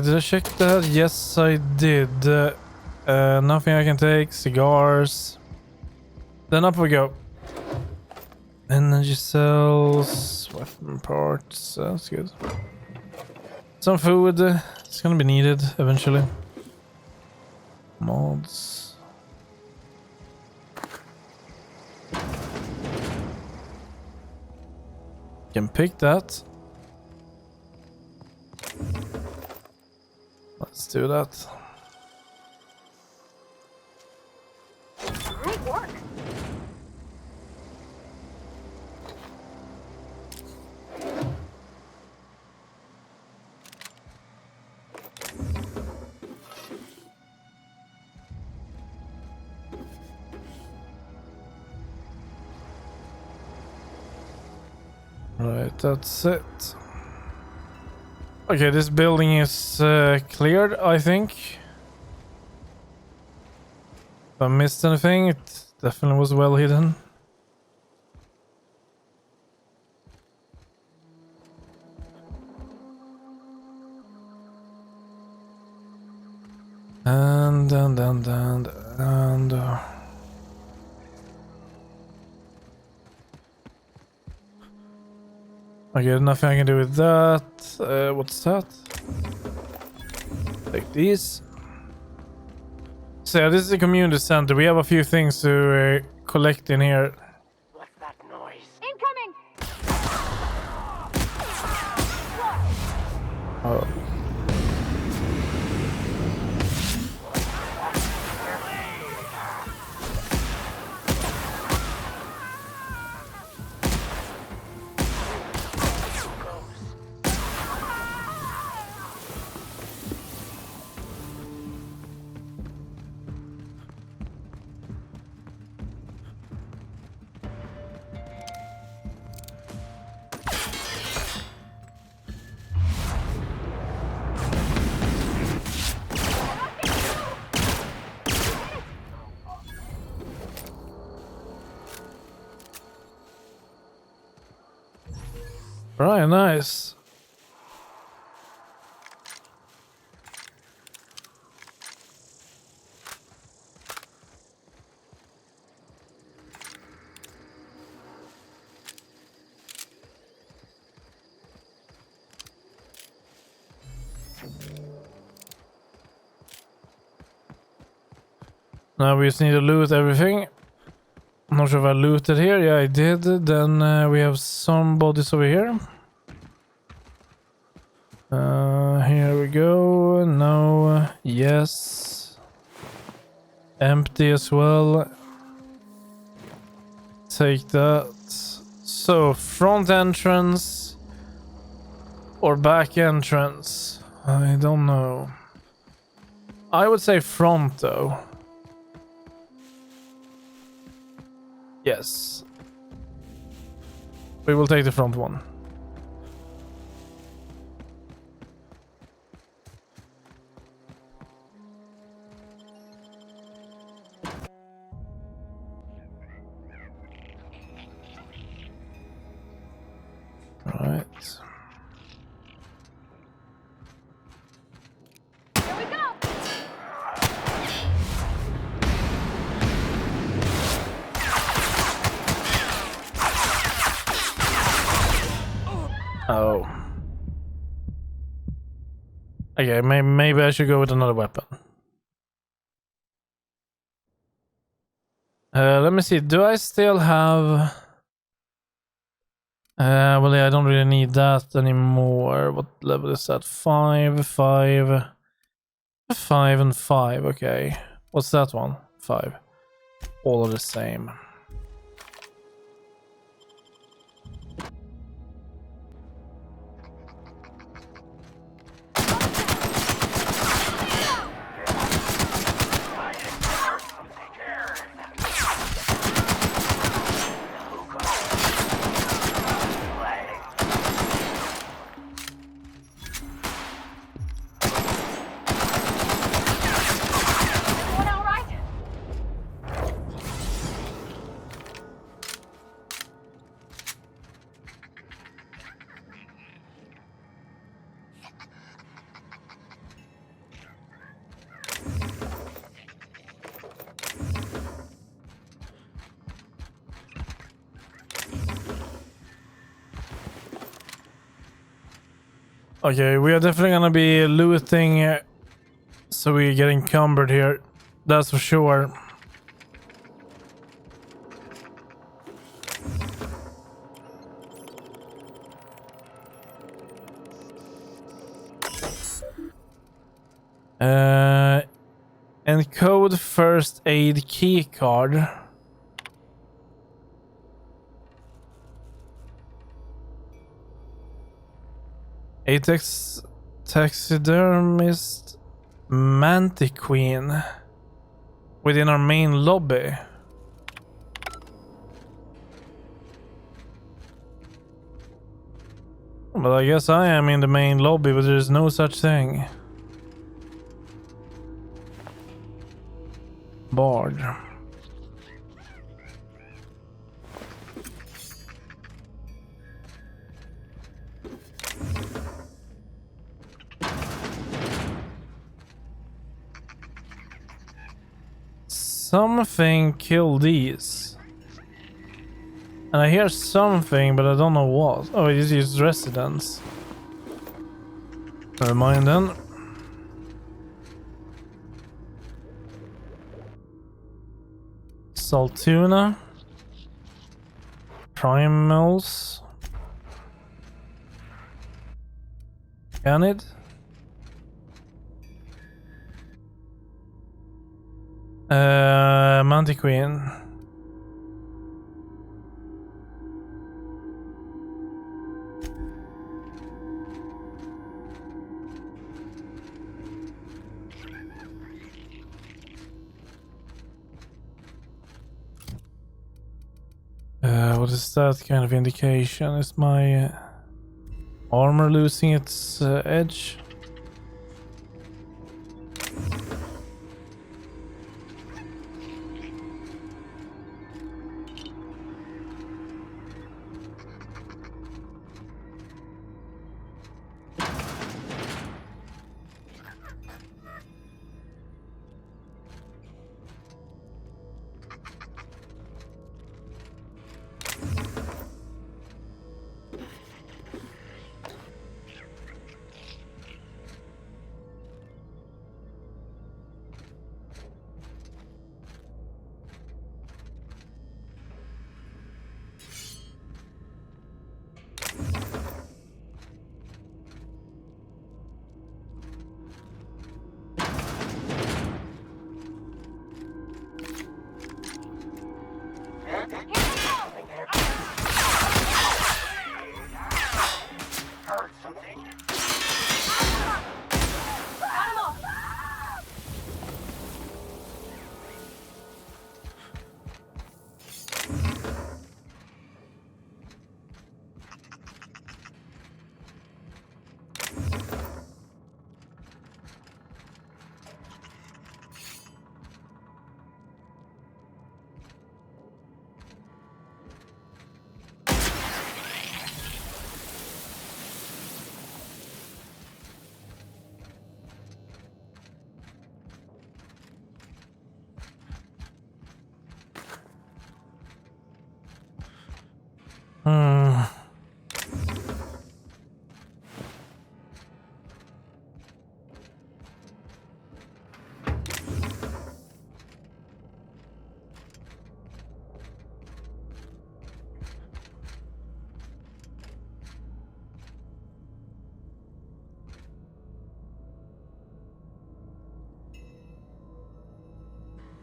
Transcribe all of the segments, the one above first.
Did I check that? Yes, I did. Nothing I can take. Cigars. Then up we go. Energy cells. Weapon parts. That's good. Some food. It's gonna be needed eventually. Mods. Can pick that. Let's do that. Great work. Right, that's it. Okay, this building is cleared, I think. If I missed anything, it definitely was well hidden. And okay, nothing I can do with that. What's that? Take these. So yeah, this is a community center. We have a few things to collect in here. What's that noise? Incoming! Oh. Right, nice. Now we just need to loot everything. I'm not sure if I looted here. Yeah, I did. Then we have some bodies over here. Here we go. No. Yes. Empty as well. Take that. So, front entrance or back entrance? I don't know. I would say front though. Yes. We will take the front one. Right. Here we go! Oh. Okay, maybe I should go with another weapon. Let me see. Do I still have... well, yeah, I don't really need that anymore. What level is that? 5, 5, 5, and 5. Okay. What's that one? 5. All are the same. Okay, we are definitely gonna be looting, so we get encumbered here. That's for sure. Encode first aid key card. Atex taxidermist Mantiqueen within our main lobby. But I guess I am in the main lobby, but there's no such thing. Bard. Something killed these. And I hear something, but I don't know what. Oh, it is residents. Never mind then. Saltuna. Primals. Canid. Mantiqueen. What is that kind of indication? Is my armor losing its edge? Heard something.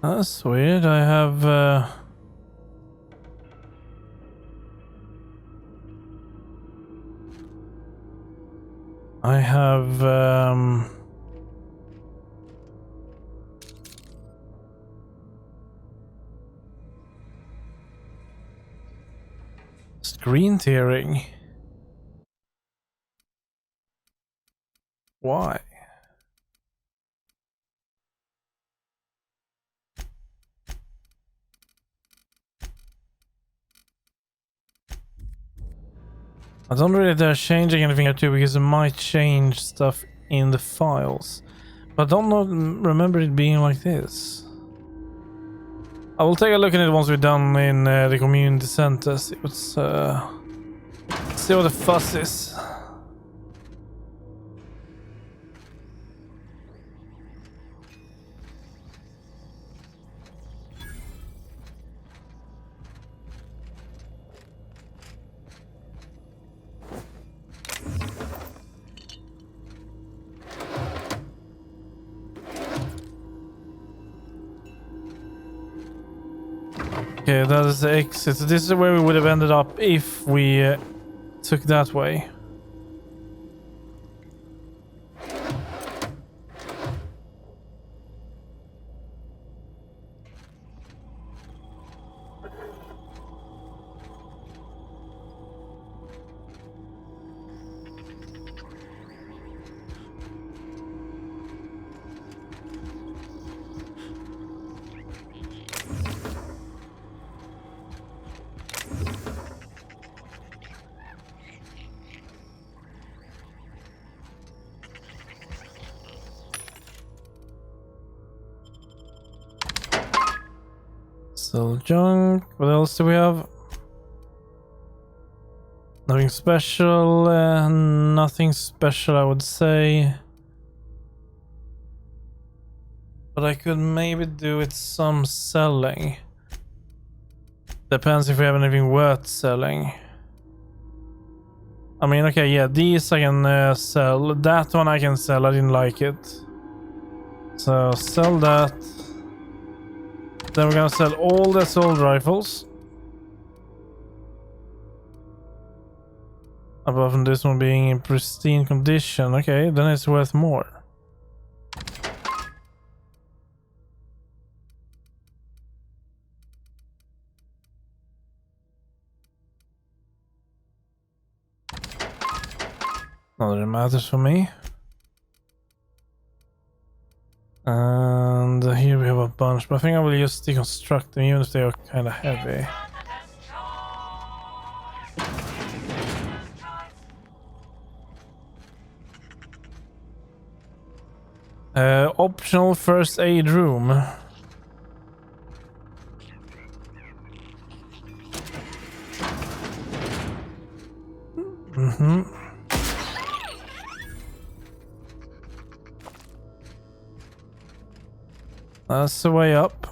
That's weird. I have screen tearing. Why? I don't really dare changing anything here too, because it might change stuff in the files. But I don't know, remember it being like this. I will take a look at it once we're done in the community center. See what the fuss is. Okay, that is the exit. So this is where we would have ended up if we took that way. Still junk. What else do we have? Nothing special. Nothing special, I would say. But I could maybe do it some selling. Depends if we have anything worth selling. I mean, okay, yeah, these I can sell. That one I can sell. I didn't like it. So sell that. Then we're gonna sell all the assault rifles. Apart from this one being in pristine condition. Okay, then it's worth more. Not that it matters for me. And here we have a bunch, but I think I will just deconstruct them even if they are kind of heavy. Optional first aid room. That's the way up.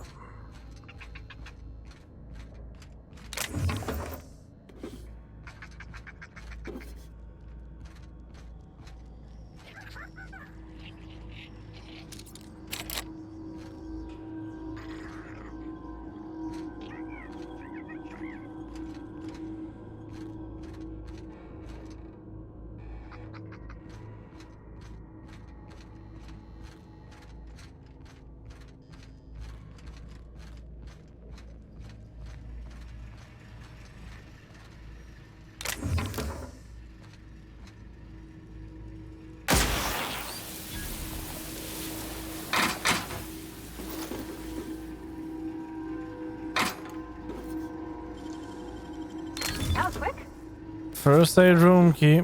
That was quick. First aid room key.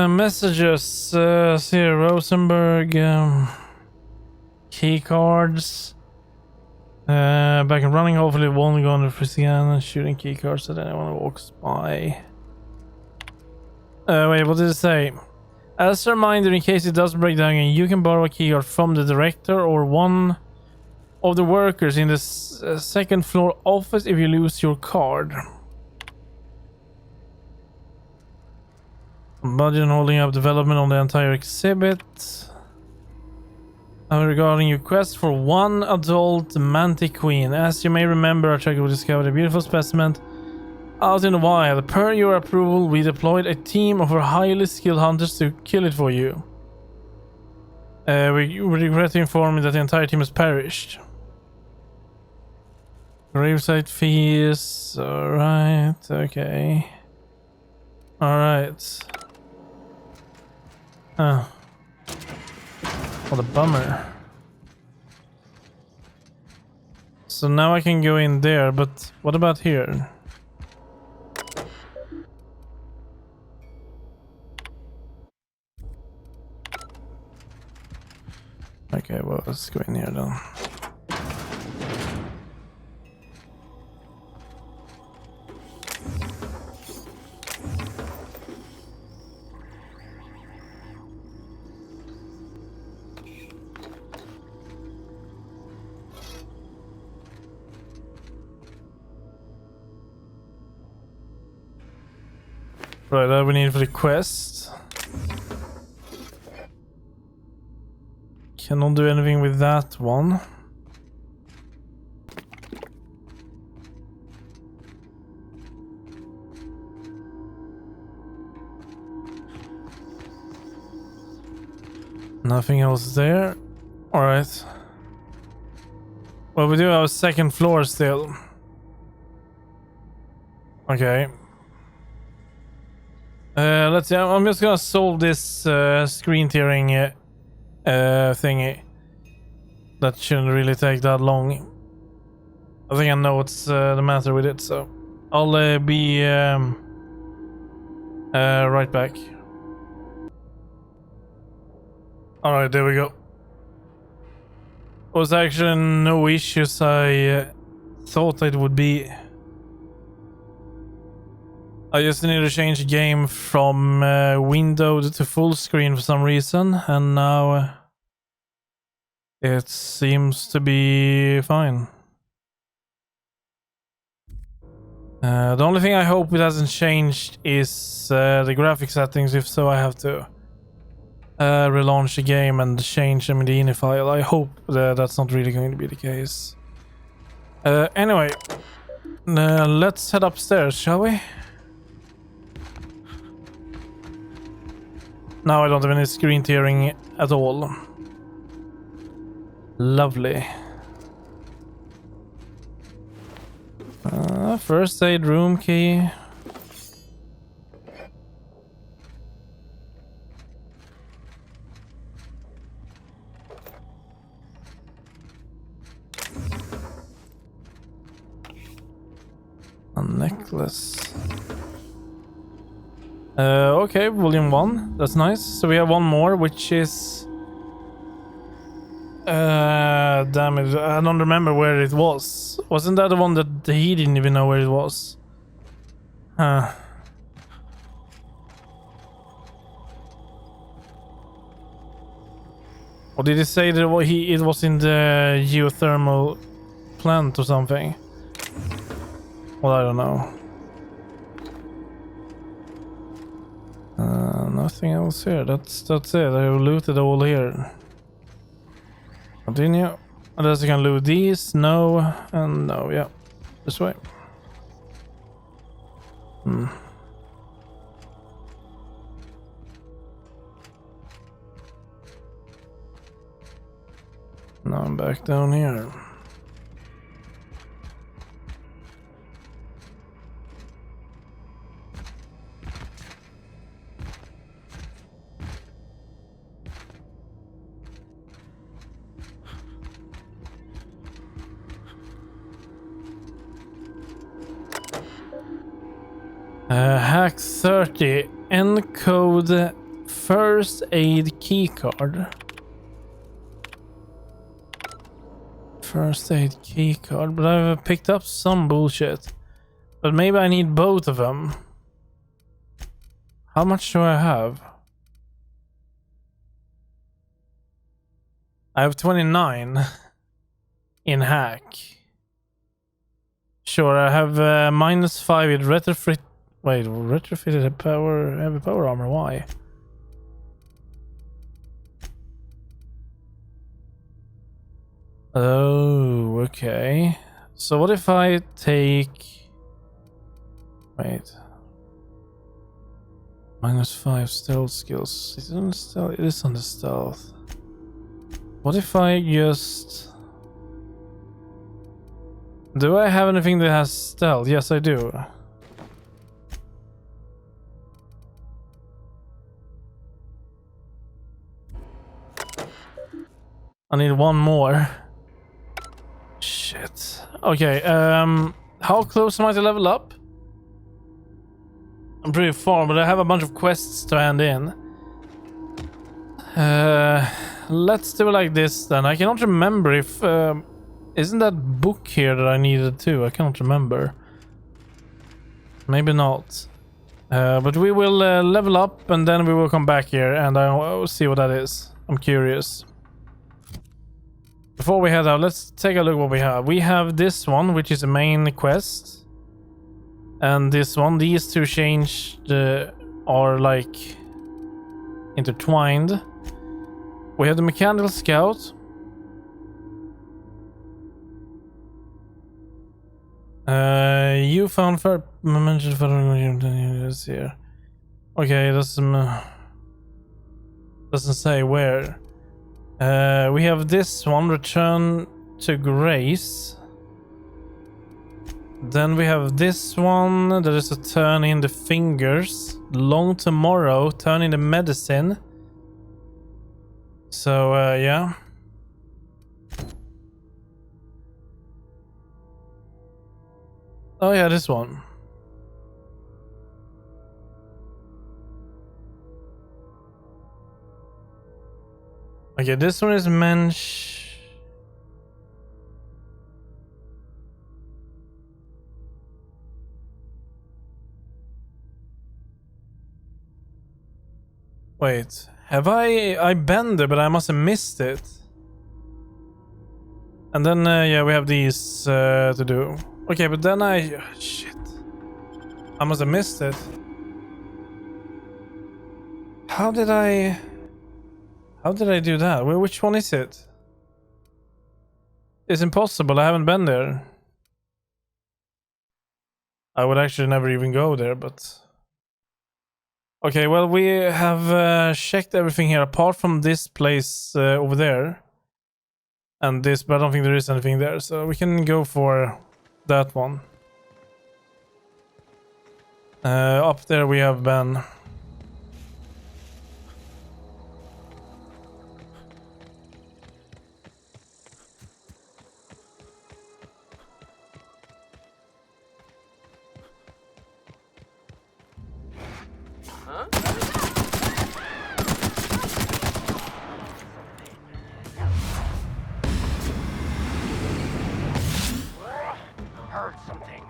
Messages, here, Rosenberg, key cards, back and running, hopefully won't go under scan and shooting key cards that anyone walks by. Wait, what did it say? As a reminder, in case it does break down, you can borrow a key card from the director or one of the workers in the second floor office if you lose your card. Budget and holding up development on the entire exhibit. Regarding your quest for one adult mantic queen. As you may remember, our tracker discovered a beautiful specimen out in the wild. Per your approval, we deployed a team of our highly skilled hunters to kill it for you. We regret to inform you that the entire team has perished. Gravesite fees. Alright, okay. Alright. Oh. What a bummer. So now I can go in there, but what about here? Okay, well, let's go in here then. Right, that we need for the quest. Cannot do anything with that one. Nothing else there. Alright. Well, we do have a second floor still. Okay. Let's see. I'm just gonna solve this screen tearing thingy. That shouldn't really take that long. I think I know what's the matter with it, so I'll be right back. Alright, there we go. Was actually no issues I thought it would be. I just need to change the game from windowed to full screen for some reason, and now it seems to be fine. The only thing I hope it hasn't changed is the graphic settings. If so, I have to relaunch the game and change them in the ini file. I hope that's not really going to be the case. Anyway, let's head upstairs, shall we? Now I don't have any screen tearing at all. Lovely. First aid room key. A necklace. Okay, volume 1. That's nice. So we have one more, which is... damn it. I don't remember where it was. Wasn't that the one that he didn't even know where it was? Huh. Or did he say that it was in the geothermal plant or something? Well, I don't know. Nothing else here. That's it. I have looted all here. Continue. Unless I can loot these. No. And no. Yeah. This way. Now I'm back down here. Hack 30. Encode first aid keycard. First aid keycard, but I've picked up some bullshit. But maybe I need both of them. How much do I have? I have 29 in hack. Sure, I have -5 in retrofit. Wait, retrofitted heavy power armor. Why? Oh, okay. So what if I take... Wait. -5 stealth skills. Is it on the stealth? It is on the stealth. What if I just... Do I have anything that has stealth? Yes, I do. I need one more. Shit. Okay, how close am I to level up? I'm pretty far, but I have a bunch of quests to hand in. Let's do it like this then. I cannot remember if... isn't that book here that I needed too? I cannot remember. Maybe not. But we will level up and then we will come back here and I will see what that is. I'm curious. Before we head out, let's take a look what we have. We have this one, which is a main quest. And this one, these two changed are like intertwined. We have the mechanical scout. You found mentioned here. Okay, doesn't say where. We have this one, return to Grace. Then we have this one, that is a turn in the fingers. Long tomorrow, turn in the medicine. So, yeah. Oh yeah, this one. Okay, this one is mensch. Wait, have I been there, but I must have missed it. And then, yeah, we have these to do. Okay, but then shit. I must have missed it. How did I do that? Which one is it? It's impossible, I haven't been there. I would actually never even go there, but... Okay, well, we have checked everything here, apart from this place over there. And this, but I don't think there is anything there, so we can go for that one. Up there we have been. Heard something.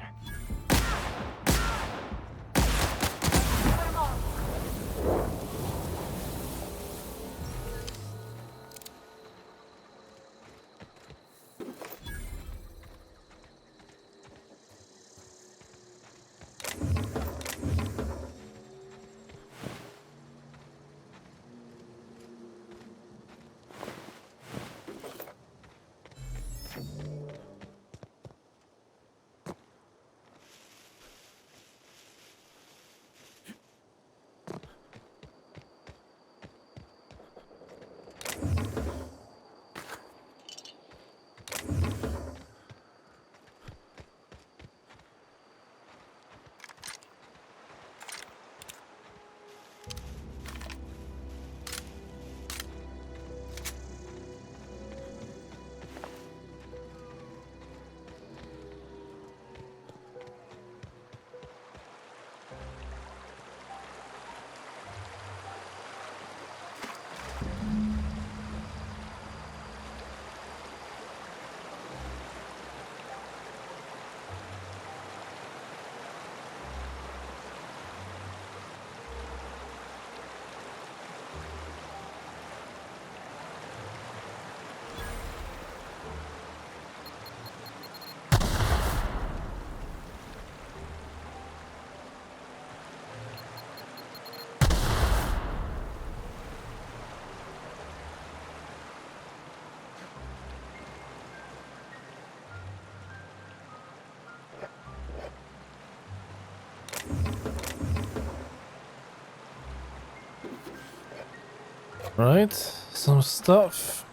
Right, some stuff.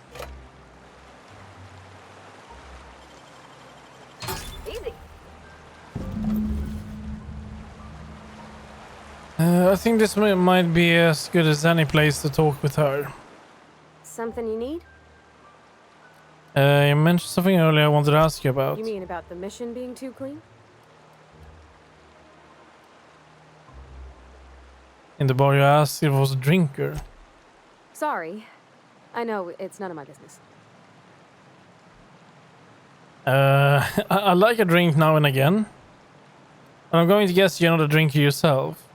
Easy. I think this might be as good as any place to talk with her. Something you need? You mentioned something earlier I wanted to ask you about. You mean about the mission being too clean? In the bar you asked if it was a drinker. Sorry. I know, it's none of my business. I like a drink now and again. And I'm going to guess you're not a drinker yourself.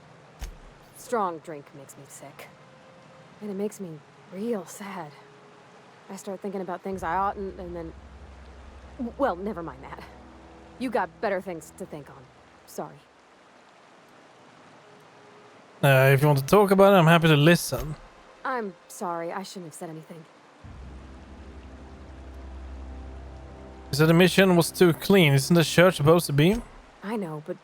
Strong drink makes me sick. And it makes me real sad. I start thinking about things I oughtn't, and then... Well, never mind that. You got better things to think on. Sorry. If you want to talk about it, I'm happy to listen. I'm sorry, I shouldn't have said anything. You said the mission was too clean. Isn't the church supposed to be? I know, but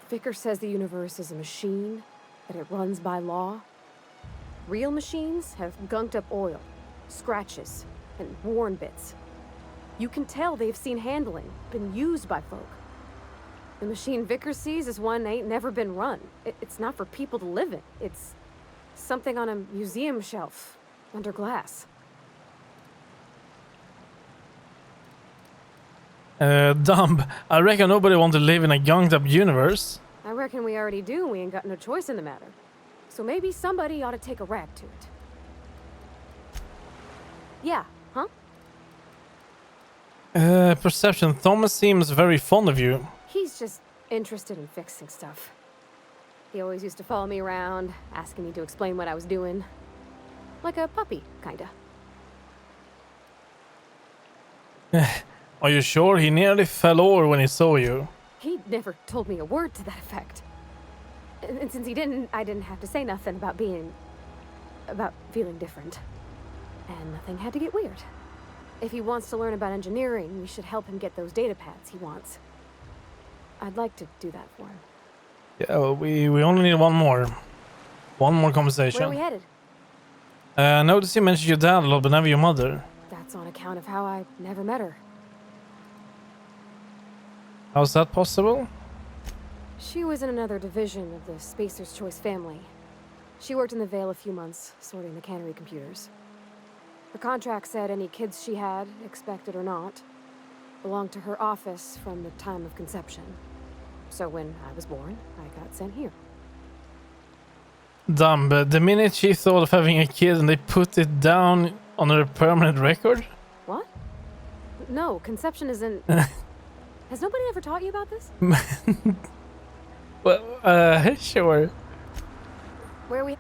Vicker says the universe is a machine, that it runs by law. Real machines have gunked up oil, scratches, and worn bits. You can tell they've seen handling, been used by folk. The machine Vicker sees is one ain't never been run. It's not for people to live in. It's something on a museum shelf, under glass. Dumb. I reckon nobody wants to live in a gunked up universe. I reckon we already do, we ain't got no choice in the matter. So maybe somebody ought to take a rag to it. Yeah, huh? Perception. Thomas seems very fond of you. He's just interested in fixing stuff. He always used to follow me around, asking me to explain what I was doing. Like a puppy, kinda. Are you sure? He nearly fell over when he saw you. He never told me a word to that effect. And since he didn't, I didn't have to say nothing about feeling different. And nothing had to get weird. If he wants to learn about engineering, we should help him get those data pads he wants. I'd like to do that for him. Yeah, well, we only need one more. One more conversation. Where are we headed? Notice you mentioned your dad a lot, but never your mother. That's on account of how I never met her. How's that possible? She was in another division of the Spacer's Choice family. She worked in the Vale a few months, sorting the cannery computers. Her contract said any kids she had, expected or not, belonged to her office from the time of conception. So when I was born, I got sent here. Dumb, but the minute she thought of having a kid and they put it down on her permanent record? What? No, conception isn't... Has nobody ever taught you about this? Well, sure. Where are we...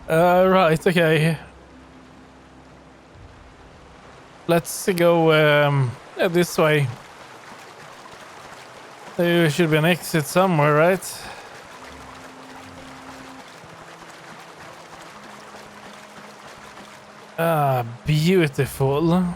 Right, okay. Let's go this way. There should be an exit somewhere, right? Ah, beautiful.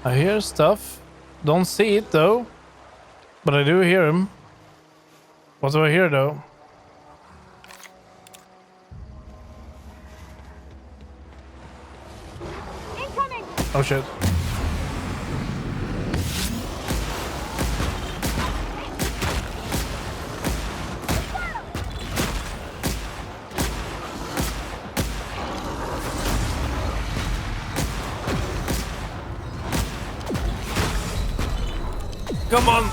I hear stuff. Don't see it though. But I do hear him. What do I hear though? Incoming! Oh shit. Come on!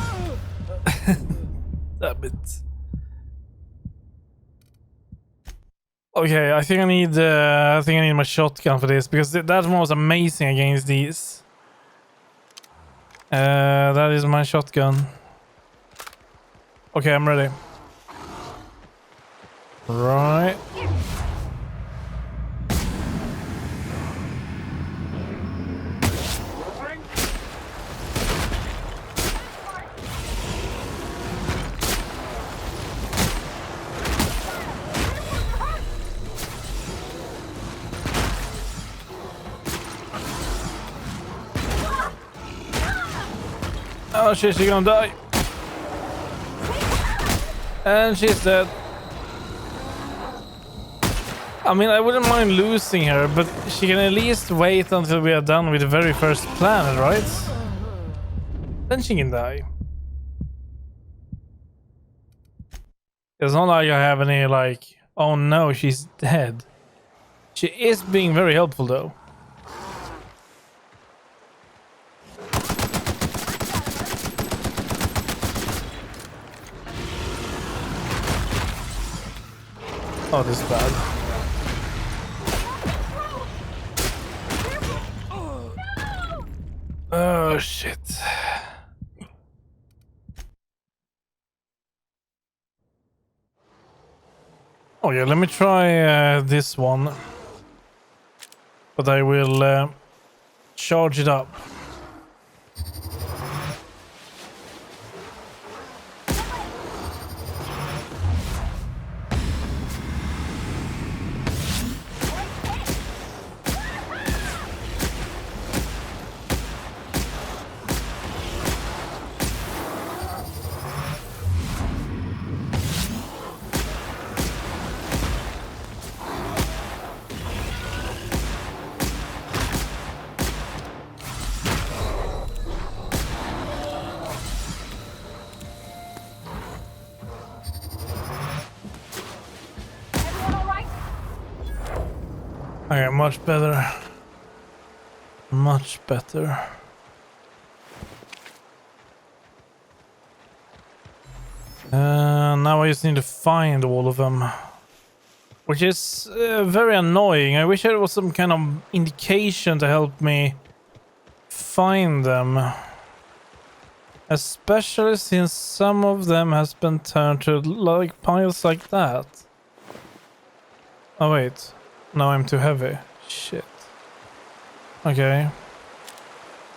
Damn it. Okay, I think I need my shotgun for this because that one was amazing against these. That is my shotgun. Okay, I'm ready. Right. Oh shit, she's gonna die. And she's dead. I mean, I wouldn't mind losing her, but she can at least wait until we are done with the very first planet, right? Then she can die. It's not like I have any, like, oh no, she's dead. She is being very helpful though. Oh, this is bad. Oh, shit. Oh yeah, let me try this one. But I will charge it up. Okay, much better. Much better. Now I just need to find all of them. Which is very annoying. I wish there was some kind of indication to help me find them. Especially since some of them has been turned to like piles like that. Oh wait. Now I'm too heavy. Shit. Okay.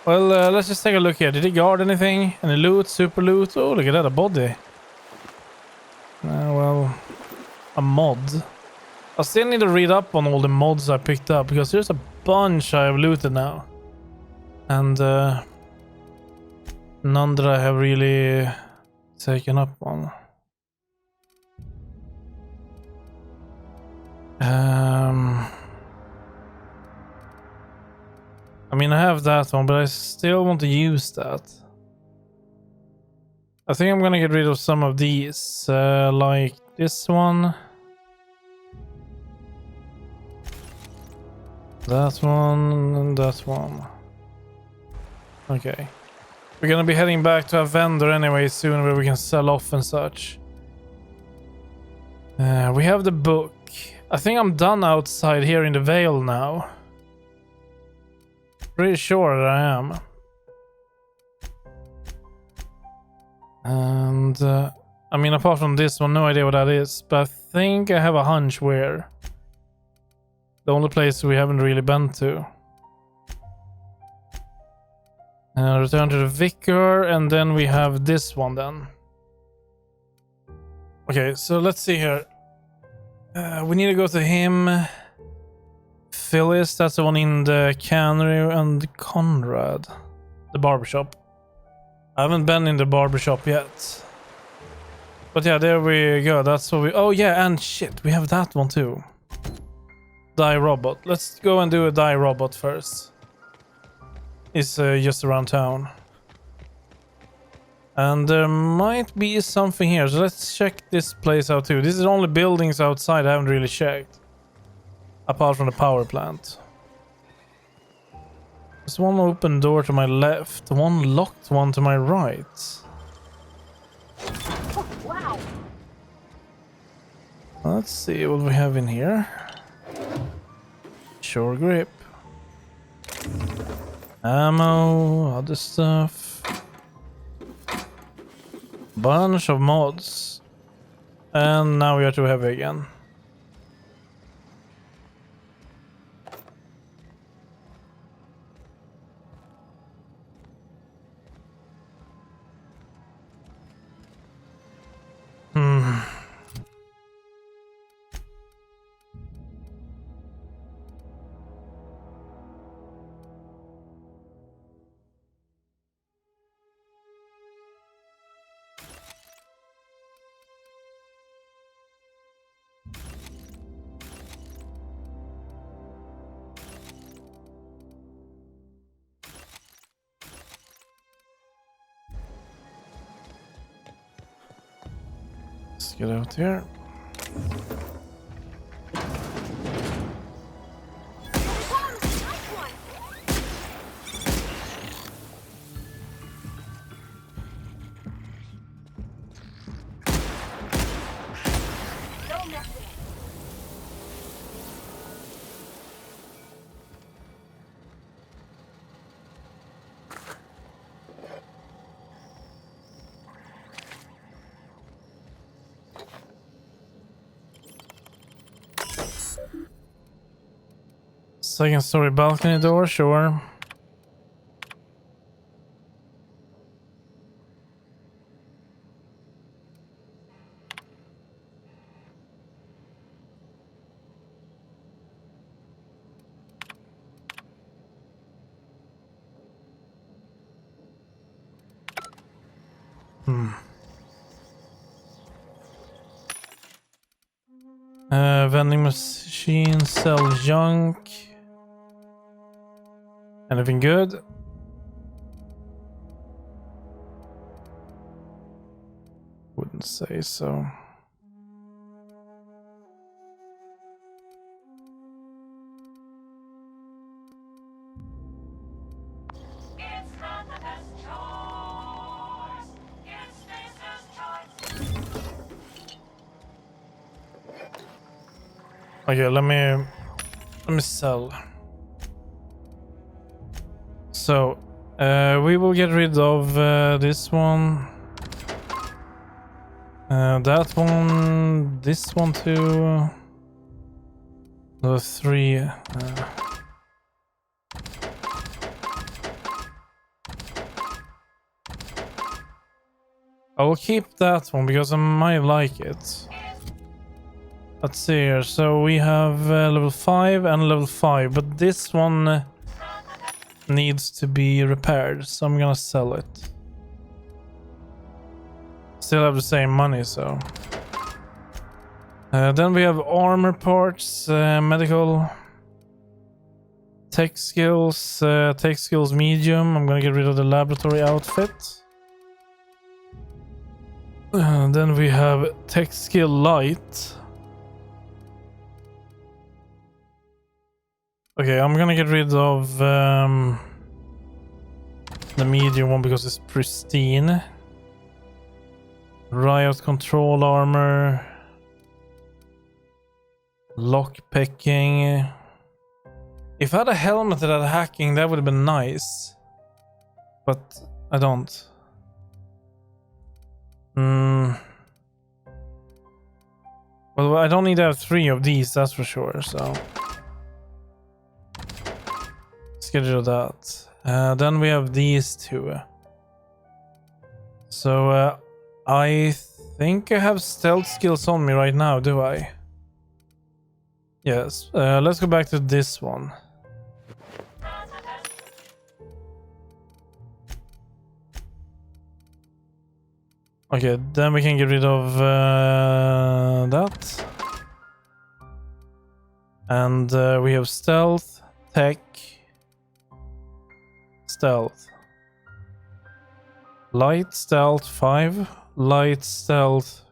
Well, let's just take a look here. Did he guard anything? Any loot? Super loot? Oh, look at that. A body. Well, a mod. I still need to read up on all the mods I picked up because there's a bunch I have looted now. And none that I have really taken up on. I mean, I have that one, but I still want to use that. I think I'm gonna get rid of some of these, like this one. That one and that one. Okay. We're gonna be heading back to a vendor anyway soon where we can sell off and such. We have the book. I think I'm done outside here in the Vale now. Pretty sure that I am. And I mean, apart from this one, no idea what that is, but I think I have a hunch where. The only place we haven't really been to. Return to the vicar, and then we have this one then. Okay, so let's see here. We need to go to him. Phyllis, that's the one in the cannery, and Conrad. The barbershop. I haven't been in the barbershop yet. But yeah, there we go. That's what we... Oh yeah, and shit, we have that one too. Die robot. Let's go and do a die robot first. It's just around town. And there might be something here, so let's check this place out too. This is only buildings outside I haven't really checked. Apart from the power plant. There's one open door to my left, one locked one to my right. Oh, wow. Let's see what we have in here. Sure grip. Ammo, other stuff. Bunch of mods. And now we are too heavy again. Let's get out here. Second story balcony door, sure. Vending machine, sell junk. Anything good? Wouldn't say so. Okay, let me sell. So, we will get rid of this one. That one, this one too. The three. I will keep that one because I might like it. Let's see here. So we have level 5 and level 5, but this one needs to be repaired, so I'm gonna sell it. Still have the same money, so. Then we have armor parts, medical, tech skills medium. I'm gonna get rid of the laboratory outfit. Then we have tech skill light. Okay, I'm gonna get rid of the medium one because it's pristine. Riot control armor. Lock picking. If I had a helmet that had hacking, that would have been nice. But I don't. Well, I don't need to have 3 of these, that's for sure, so. Let's get rid of that. Then we have these 2. So, I think I have stealth skills on me right now, do I? Yes. Let's go back to this one. Okay, then we can get rid of that. And we have stealth, tech, stealth. Light, stealth, 5. Light, stealth,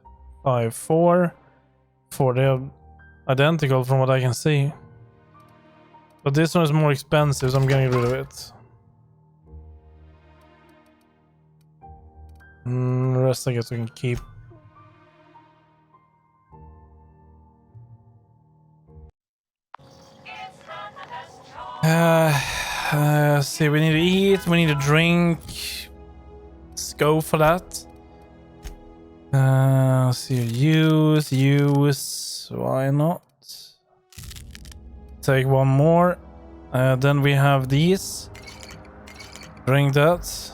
5, 4. 4, they are identical from what I can see. But this one is more expensive, so I'm getting rid of it. The rest I guess we can keep. See, we need to eat, we need to drink. Let's go for that. See, use. Why not? Take one more. Then we have these. Drink that.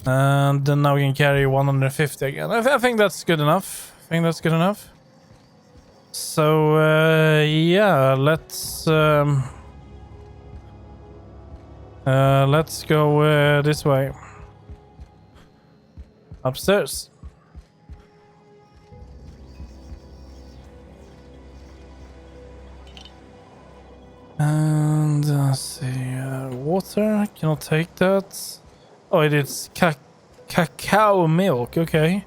And then now we can carry 150 again. I think that's good enough. So, yeah, let's go this way. Upstairs. And let's see, water. Cannot take that. Oh, it is cacao milk. Okay.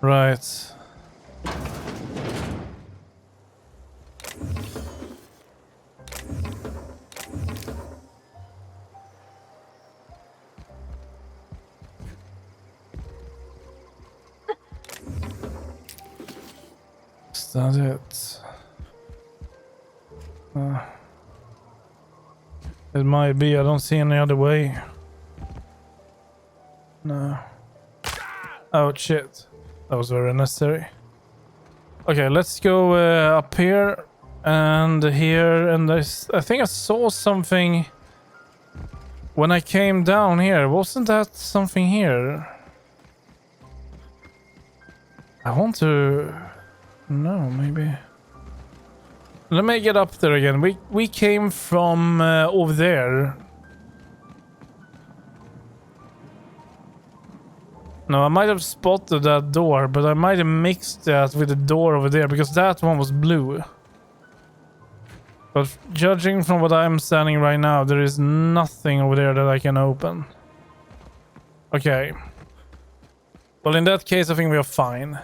Right. Is that it? It might be. I don't see any other way. No. Oh shit. That was very unnecessary. Okay, let's go up here and here, and I think I saw something when I came down here. Wasn't that something here? I want to... No, maybe... Let me get up there again. We came from over there. No, I might have spotted that door, but I might have mixed that with the door over there because that one was blue. But judging from what I'm standing right now, there is nothing over there that I can open. Okay. Well, in that case, I think we are fine.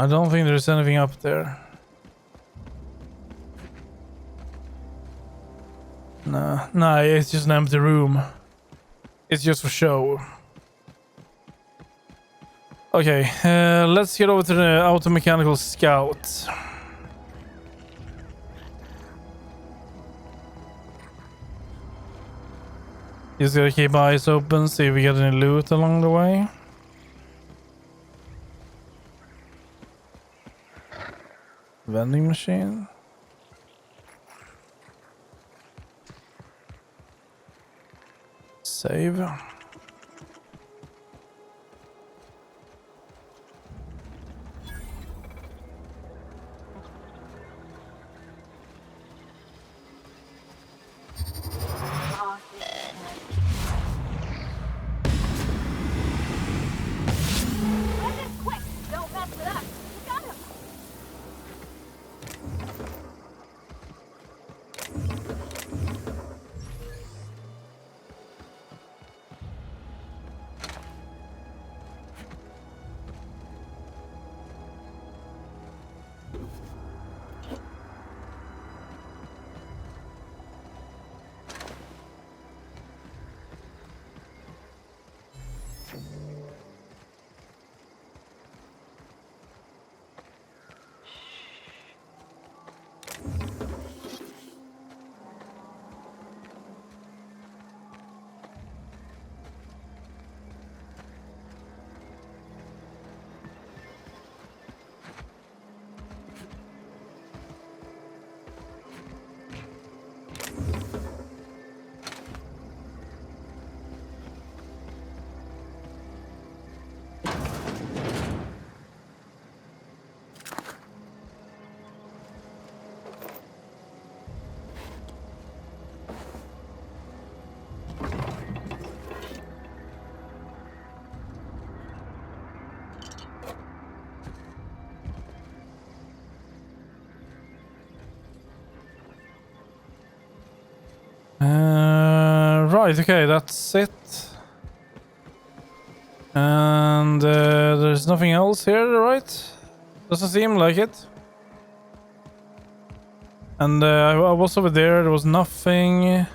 I don't think there's anything up there. Nah, it's just an empty room. It's just for show. Okay, let's get over to the auto-mechanical scout. Just gotta keep eyes open, see if we get any loot along the way. Vending machine. Save. Right, okay, that's it. And there's nothing else here, right? Doesn't seem like it. And I was over there was nothing.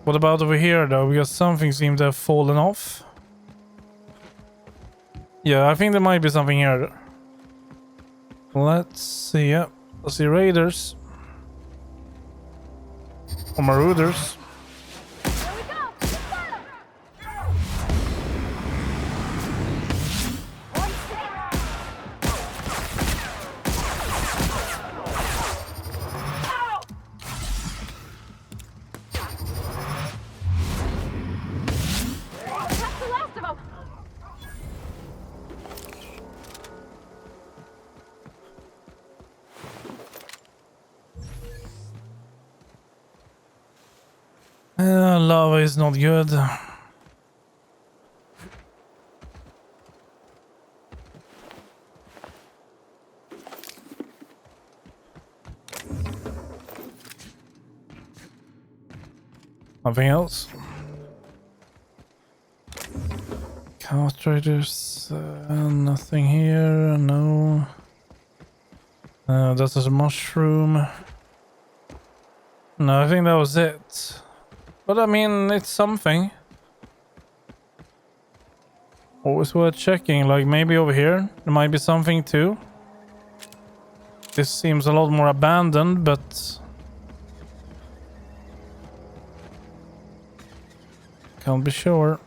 What about over here though? Because something seemed to have fallen off. Yeah, I think there might be something here. Let's see. Yeah, let's see raiders. Or marauders. Lava is not good. Nothing else. Cartridges, nothing here, no. That is a mushroom. No, I think that was it. But I mean, it's something. Always worth checking. Like maybe over here there might be something too. This seems a lot more abandoned, but can't be sure.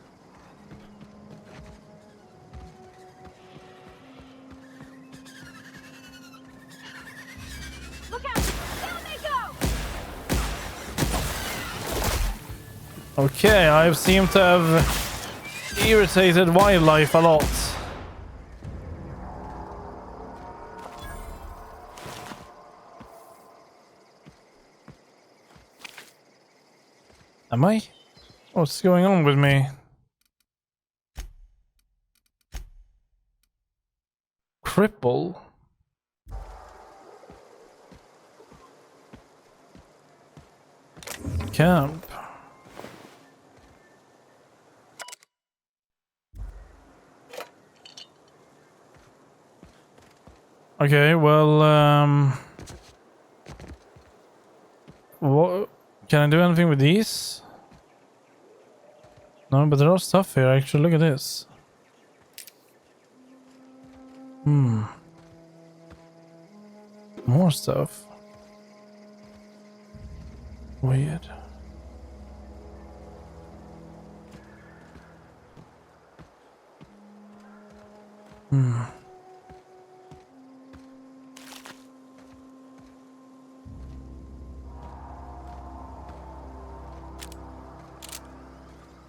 Look out! Down they go! Okay, I seem to have irritated wildlife a lot. Am I? What's going on with me? Cripple? Camp. Okay, well, what can I do anything with these? No, but there are stuff here actually. Look at this. More stuff. Weird.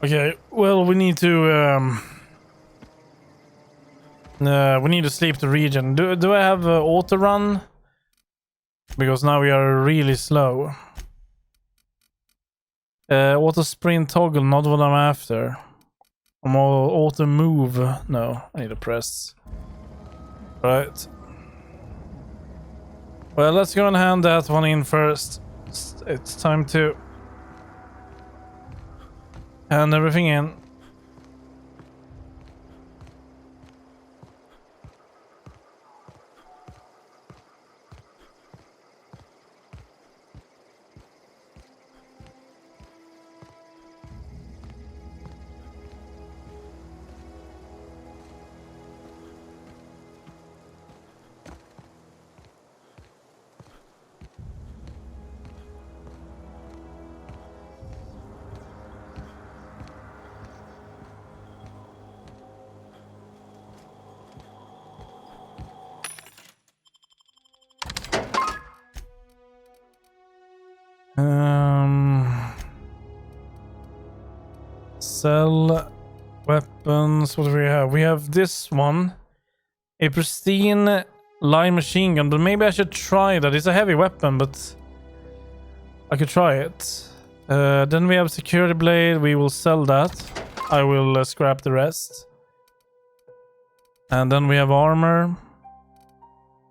Okay, well, we need to sleep the region. Do I have auto run? Because now we are really slow. Auto sprint toggle, not what I'm after. Auto move. No, I need to press. Right. Well, let's go and hand that one in first. It's time to hand everything in. Sell weapons. What do we have? We have this one. A pristine line machine gun, but maybe I should try that. It's a heavy weapon, but I could try it. Then we have security blade. We will sell that. I will scrap the rest. And then we have armor.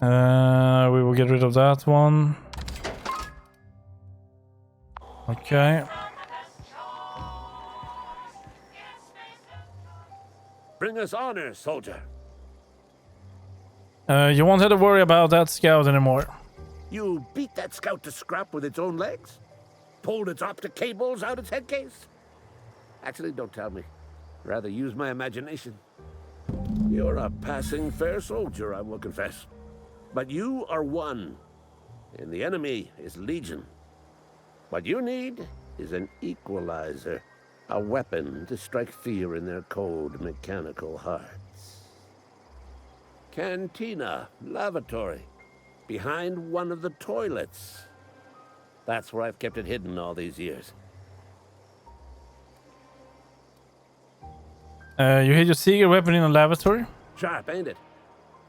We will get rid of that one. Okay. Bring us honor, soldier. You won't have to worry about that scout anymore. You beat that scout to scrap with its own legs? Pulled its optic cables out its head case? Actually, don't tell me. Rather use my imagination. You're a passing fair soldier, I will confess. But you are one, and the enemy is legion. What you need is an equalizer. A weapon to strike fear in their cold, mechanical hearts. Cantina, lavatory, behind one of the toilets. That's where I've kept it hidden all these years. You hid your secret weapon in a lavatory? Sharp, ain't it?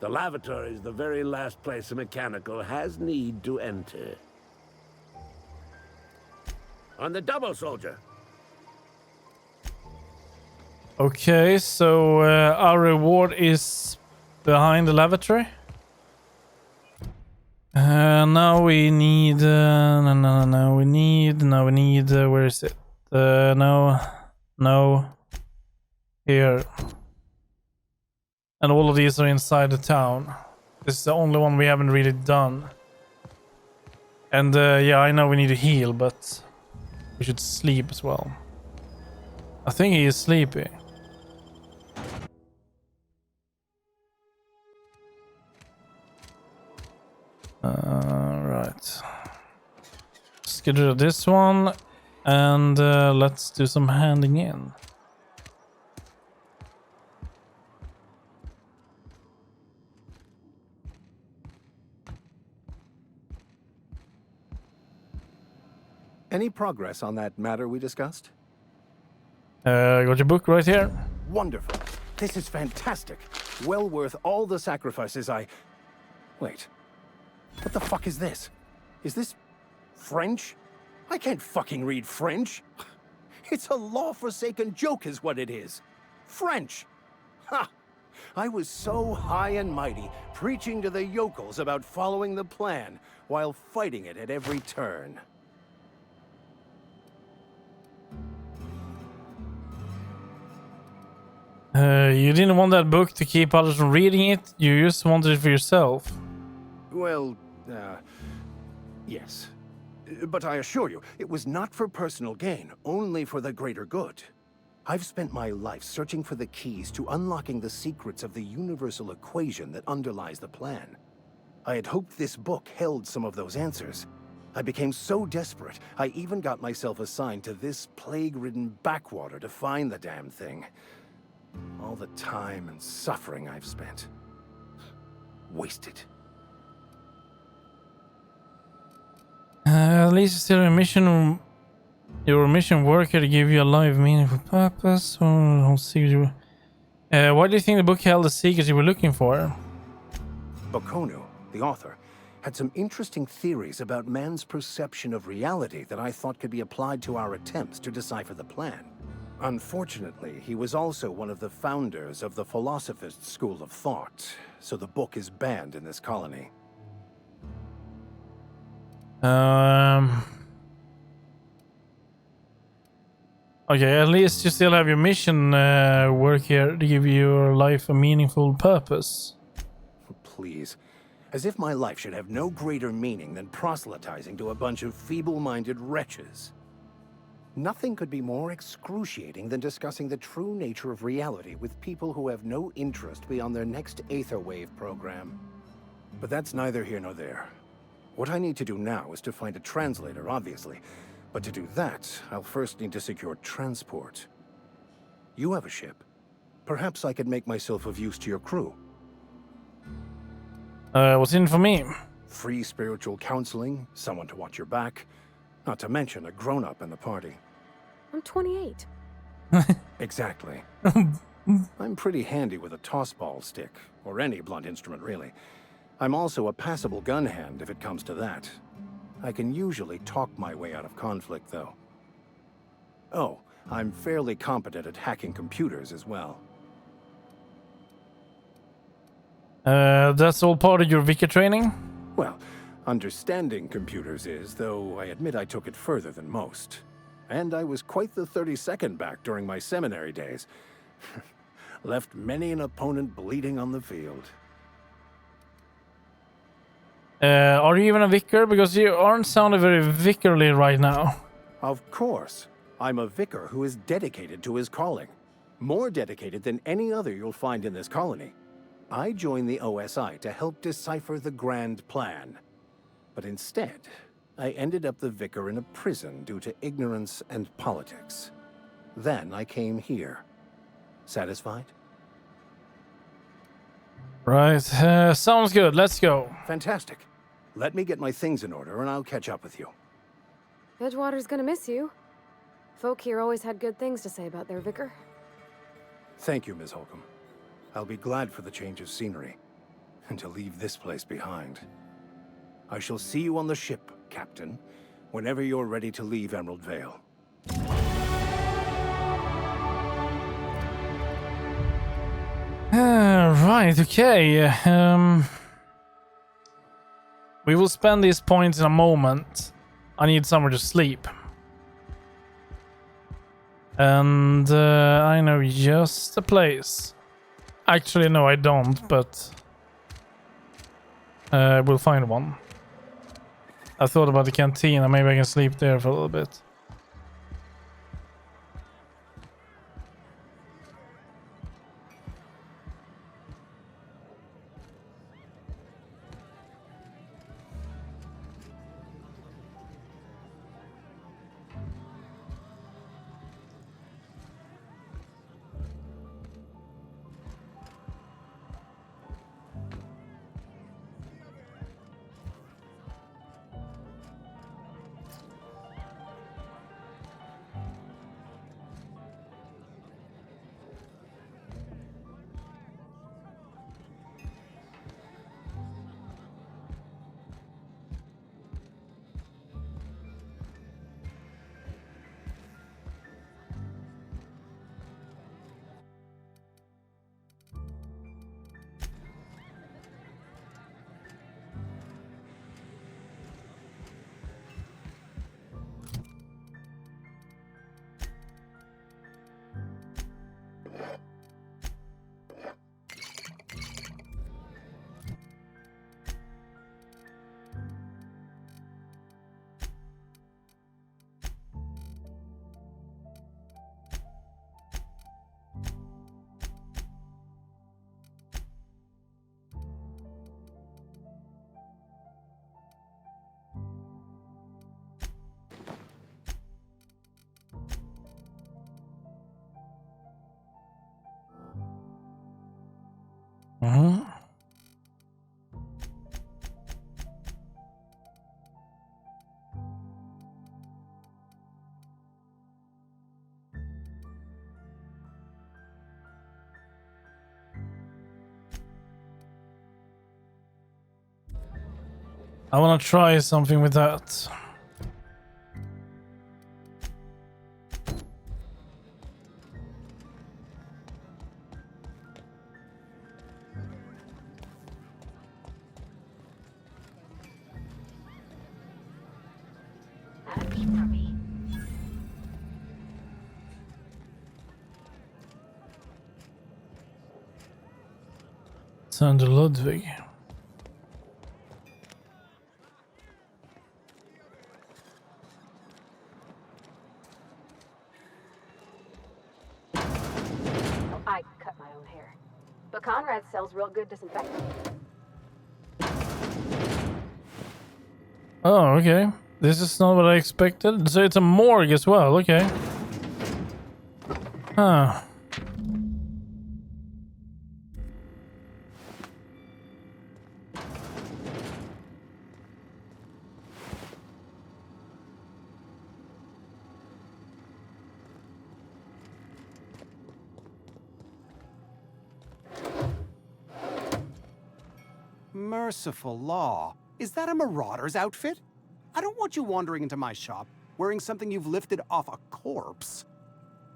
The lavatory is the very last place a mechanical has need to enter. On the double, soldier. Okay, so our reward is behind the lavatory. Now we need. Now we need. Where is it? No. Here. And all of these are inside the town. This is the only one we haven't really done. And yeah, I know we need to heal, but we should sleep as well. I think he is sleepy. Right. Let's get rid of this one. And let's do some handing in. Any progress on that matter we discussed? Got your book right here. Wonderful. This is fantastic. Well worth all the sacrifices I... Wait. What the fuck is this? Is this French? I can't fucking read French. It's a law-forsaken joke is what it is. French. Ha! I was so high and mighty, preaching to the yokels about following the plan, while fighting it at every turn. You didn't want that book to keep others from reading it. You just wanted it for yourself. Well, yes. But I assure you, it was not for personal gain, only for the greater good. I've spent my life searching for the keys to unlocking the secrets of the universal equation that underlies the plan. I had hoped this book held some of those answers. I became so desperate, I even got myself assigned to this plague-ridden backwater to find the damn thing. All the time and suffering I've spent. Wasted. At least it's still a mission. Your mission worker to give you a life meaningful purpose. Or secret. Why do you think the book held the secrets you were looking for? Bokonu, the author, had some interesting theories about man's perception of reality that I thought could be applied to our attempts to decipher the plan. Unfortunately, he was also one of the founders of the Philosophist School of Thought, so the book is banned in this colony. Okay, at least you still have your mission work here to give your life a meaningful purpose. Please. As if my life should have no greater meaning than proselytizing to a bunch of feeble-minded wretches. Nothing could be more excruciating than discussing the true nature of reality with people who have no interest beyond their next Aetherwave program. But that's neither here nor there. What I need to do now is to find a translator, obviously. But to do that, I'll first need to secure transport. You have a ship. Perhaps I could make myself of use to your crew. What's in for me? Free spiritual counseling, someone to watch your back, not to mention a grown-up in the party. I'm 28. Exactly. I'm pretty handy with a tossball stick, or any blunt instrument, really. I'm also a passable gun hand if it comes to that. I can usually talk my way out of conflict, though. Oh, I'm fairly competent at hacking computers as well. That's all part of your Vicar training? Well, understanding computers is, though I admit I took it further than most. And I was quite the 32nd back during my seminary days. Left many an opponent bleeding on the field. Are you even a vicar? Because you aren't sounding very vicarly right now. Of course. I'm a vicar who is dedicated to his calling. More dedicated than any other you'll find in this colony. I joined the OSI to help decipher the grand plan. But instead, I ended up the vicar in a prison due to ignorance and politics. Then I came here. Satisfied? Right. Sounds good. Let's go. Fantastic. Let me get my things in order and I'll catch up with you. Edgewater's gonna miss you. Folk here always had good things to say about their vicar. Thank you, Ms. Holcomb. I'll be glad for the change of scenery, and to leave this place behind. I shall see you on the ship, Captain, whenever you're ready to leave Emerald Vale. Right, okay. We will spend these points in a moment. I need somewhere to sleep. And I know just a place. Actually, no, I don't, but We'll find one. I thought about the canteen, and maybe I can sleep there for a little bit. Mm-hmm. I want to try something with that. Sander Ludwig. I cut my own hair. But Conrad sells real good disinfectant. Oh, okay. This is not what I expected. So it's a morgue as well, okay. Huh. Merciful law. Is that a marauder's outfit? I don't want you wandering into my shop wearing something you've lifted off a corpse.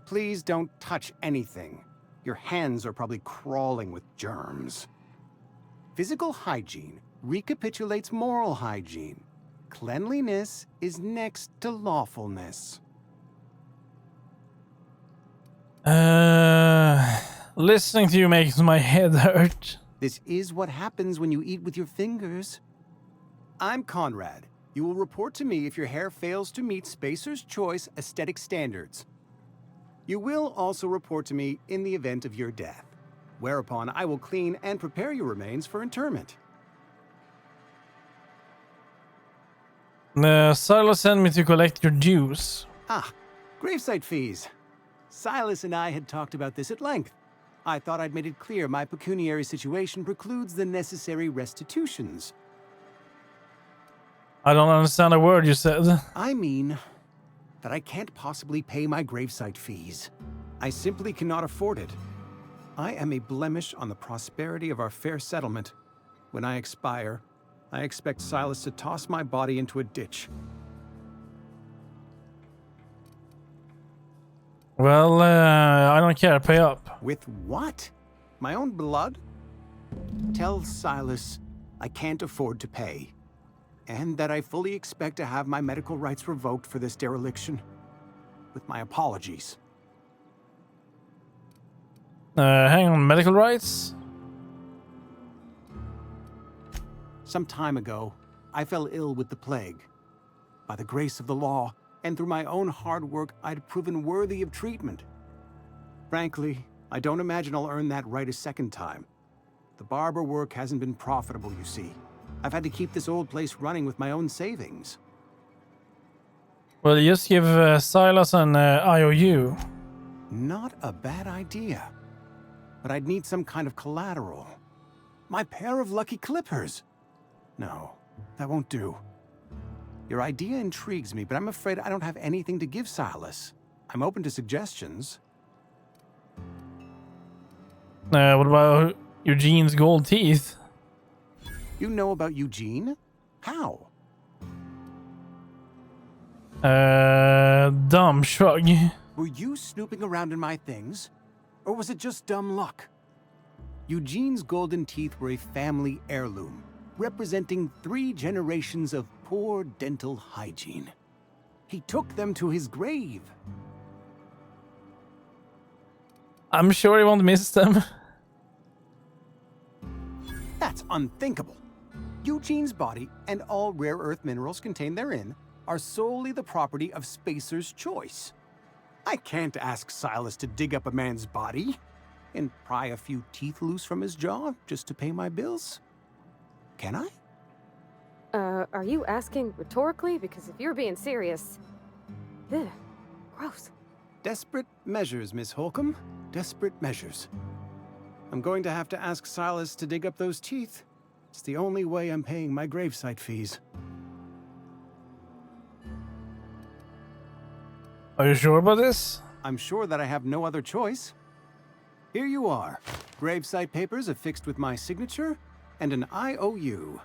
Please don't touch anything. Your hands are probably crawling with germs. Physical hygiene recapitulates moral hygiene. Cleanliness is next to lawfulness. Listening to you makes my head hurt. This is what happens when you eat with your fingers. I'm Conrad. You will report to me if your hair fails to meet Spacer's Choice aesthetic standards. You will also report to me in the event of your death, whereupon I will clean and prepare your remains for interment. Silas sent me to collect your dues. Ah, gravesite fees. Silas and I had talked about this at length. I thought I'd made it clear my pecuniary situation precludes the necessary restitutions. I don't understand a word you said. I mean that I can't possibly pay my gravesite fees. I simply cannot afford it. I am a blemish on the prosperity of our fair settlement. When I expire, I expect Silas to toss my body into a ditch. Well, I don't care. Pay up. With what? My own blood? Tell Silas I can't afford to pay, and that I fully expect to have my medical rights revoked for this dereliction. With my apologies. Hang on, medical rights? Some time ago, I fell ill with the plague. By the grace of the law, and through my own hard work, I'd proven worthy of treatment. Frankly, I don't imagine I'll earn that right a second time. The barber work hasn't been profitable, you see. I've had to keep this old place running with my own savings. Well, just give Silas an IOU. Not a bad idea. But I'd need some kind of collateral. My pair of lucky clippers. No, that won't do. Your idea intrigues me, but I'm afraid I don't have anything to give Silas. I'm open to suggestions. What about Eugene's gold teeth? You know about Eugene? How? Dumb shrug. Were you snooping around in my things? Or was it just dumb luck? Eugene's golden teeth were a family heirloom, representing 3 generations of poor dental hygiene. He took them to his grave. I'm sure he won't miss them. That's unthinkable. Eugene's body and all rare earth minerals contained therein are solely the property of Spacer's choice. I can't ask Silas to dig up a man's body and pry a few teeth loose from his jaw just to pay my bills. Can I? Are you asking rhetorically? Because if you're being serious... Ugh, gross. Desperate measures, Miss Holcomb. Desperate measures. I'm going to have to ask Silas to dig up those teeth. It's the only way I'm paying my gravesite fees. Are you sure about this? I'm sure that I have no other choice. Here you are. Gravesite papers affixed with my signature and an IOU.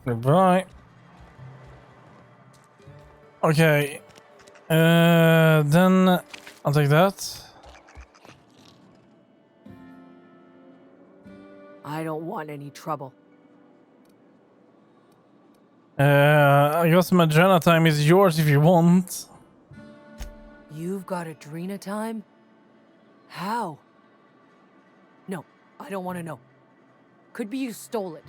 Goodbye. Okay. Then I'll take that. I don't want any trouble. I guess Magenta time is yours if you want. You've got Adrena time? How? No, I don't want to know. Could be you stole it.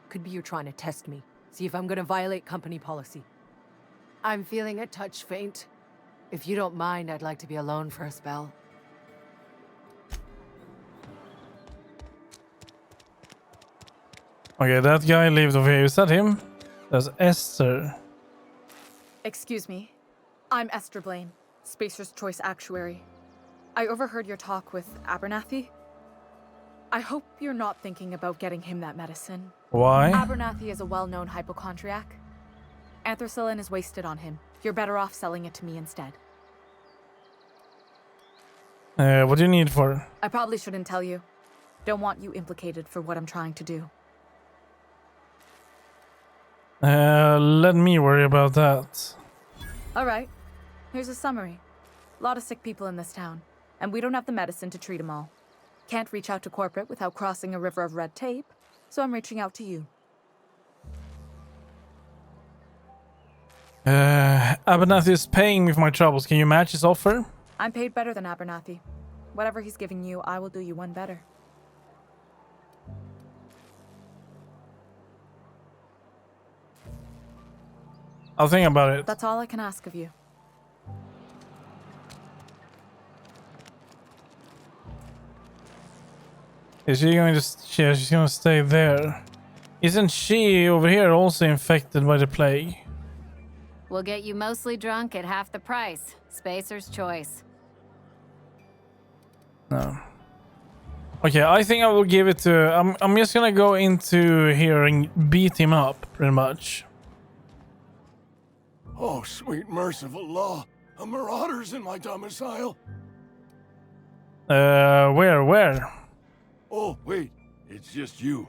Could be you're trying to test me. See if I'm gonna violate company policy. I'm feeling a touch faint. If you don't mind, I'd like to be alone for a spell. Okay, that guy lived over here. Is that him? That's Esther. Excuse me. I'm Esther Blaine, Spacer's Choice Actuary. I overheard your talk with Abernathy. I hope you're not thinking about getting him that medicine. Why? Abernathy is a well-known hypochondriac. Anthracillin is wasted on him. You're better off selling it to me instead. What do you need for? I probably shouldn't tell you. Don't want you implicated for what I'm trying to do. Let me worry about that. All right. Here's a summary. A lot of sick people in this town, and we don't have the medicine to treat them all. Can't reach out to corporate without crossing a river of red tape, so I'm reaching out to you. Abernathy is paying me for my troubles. Can you match his offer? I'm paid better than Abernathy. Whatever he's giving you, I will do you one better. I'll think about it. That's all I can ask of you. Is she going to... Yeah, she's going to stay there. Isn't she over here also infected by the plague? We'll get you mostly drunk at half the price. Spacer's Choice. No. Okay, I think I will give it to... I'm just gonna go into here and beat him up, pretty much. Oh, sweet merciful law. A marauder's in my domicile. Where? Oh, wait. It's just you.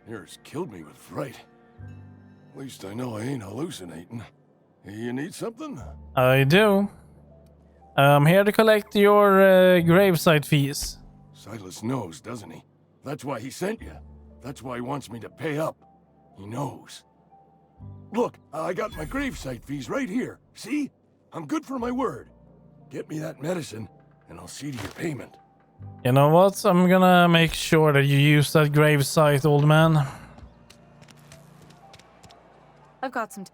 Yours killed me with fright. At least I know I ain't hallucinating. You need something? I do. I'm here to collect your gravesite fees. Silas knows, doesn't he? That's why he sent you. That's why he wants me to pay up. He knows. Look, I got my gravesite fees right here. See? I'm good for my word. Get me that medicine, and I'll see to your payment. You know what? I'm gonna make sure that you use that grave site, old man. I've got some.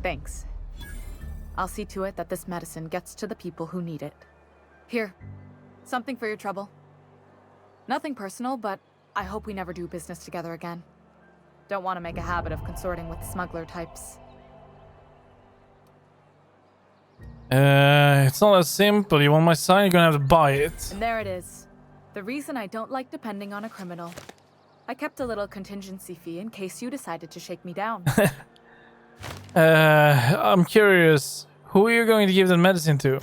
Thanks. I'll see to it that this medicine gets to the people who need it. Here, something for your trouble. Nothing personal, but I hope we never do business together again. Don't want to make a habit of consorting with smuggler types. It's not that simple. You want my sign, you're gonna have to buy it. And there it is. The reason I don't like depending on a criminal. I kept a little contingency fee in case you decided to shake me down. I'm curious. Who are you going to give the medicine to?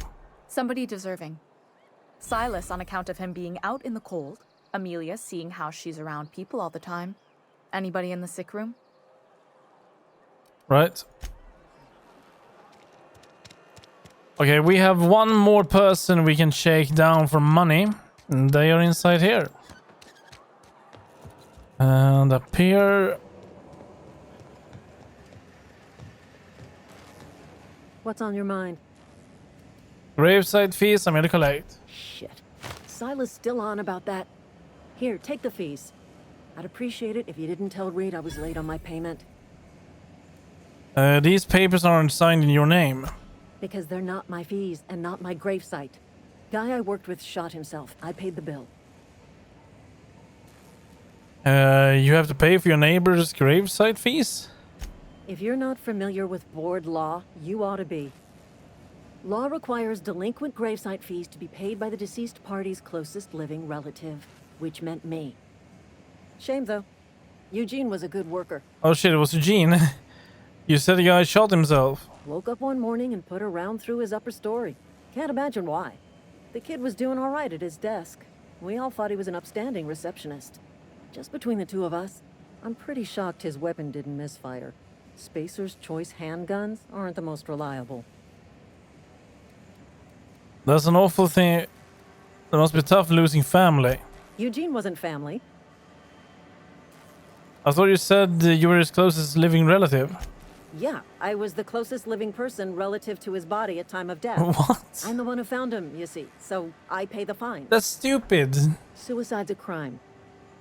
Somebody deserving. Silas on account of him being out in the cold. Amelia seeing how she's around people all the time. Anybody in the sick room? Right. Okay, we have one more person we can shake down for money. And they are inside here. And up here. What's on your mind? Graveside fees I'm gonna collect. Shit. Silas still on about that. Here, take the fees. I'd appreciate it if you didn't tell Reed I was late on my payment. These papers aren't signed in your name. Because they're not my fees and not my gravesite. Guy I worked with shot himself. I paid the bill. You have to pay for your neighbor's gravesite fees? If you're not familiar with board law, you ought to be. Law requires delinquent gravesite fees to be paid by the deceased party's closest living relative, which meant me. Shame, though. Eugene was a good worker. Oh shit, it was Eugene. You said the guy shot himself. Woke up one morning and put a round through his upper story. Can't imagine why. The kid was doing all right at his desk. We all thought he was an upstanding receptionist. Just between the two of us, I'm pretty shocked his weapon didn't misfire. Spacer's Choice handguns aren't the most reliable. That's an awful thing. It must be tough losing family. Eugene wasn't family. I thought you said you were his closest living relative. Yeah, I was the closest living person relative to his body at time of death. What? I'm the one who found him, you see, so I pay the fine. That's stupid. Suicide's a crime.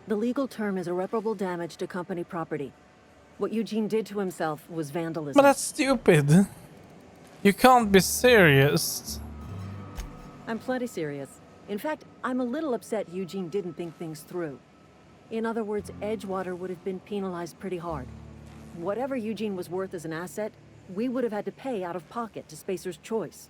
The legal term is irreparable damage to company property. What Eugene did to himself was vandalism. But that's stupid. You can't be serious. I'm plenty serious. In fact, I'm a little upset Eugene didn't think things through. In other words, Edgewater would have been penalized pretty hard. Whatever Eugene was worth as an asset, we would have had to pay out of pocket to Spacer's Choice.